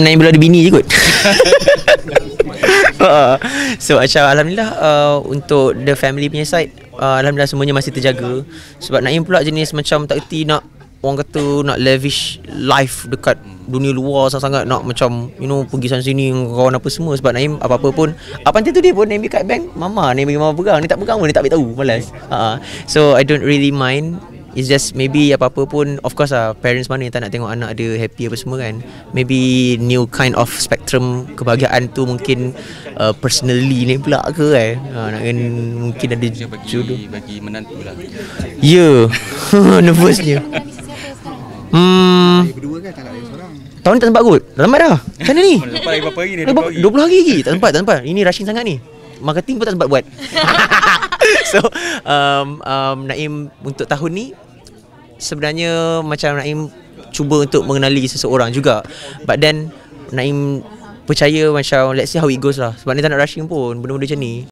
Naim belum ada bini je kot. So macam alhamdulillah, untuk the family punya side, alhamdulillah semuanya masih terjaga. Sebab Naim pula jenis macam tak erti nak, orang kata nak lavish life dekat dunia luar sangat-sangat, nak macam pergi sana sini kawan apa semua. Sebab Naim apa-apa pun, apa nanti tu dia pun Naim kat bank, Naim bagi mama pegang, ni tak pegang pun dia tak tahu, malas. So I don't really mind. It's just maybe apa-apa pun, of course parents mana yang tak nak tengok anak dia happy apa semua kan. Maybe new kind of spectrum kebahagiaan tu mungkin personally ni pula ke kan. Mungkin ada jodoh bagi menantu lah. Ya. Nervousnya. Berdua kan tak nak ada seorang. Tahun ni tak sempat kot. Tak sempat dah. Macam mana ni? Lepas lagi berapa hari ni? 20 hari lagi. Tak sempat. Ini rushing sangat ni. Marketing pun tak sempat buat. So Naim untuk tahun ni sebenarnya macam Naim cuba untuk mengenali seseorang juga. But then Naim percaya macam let's see how it goes lah. Sebab ni tak nak rushing pun benda-benda macam ni.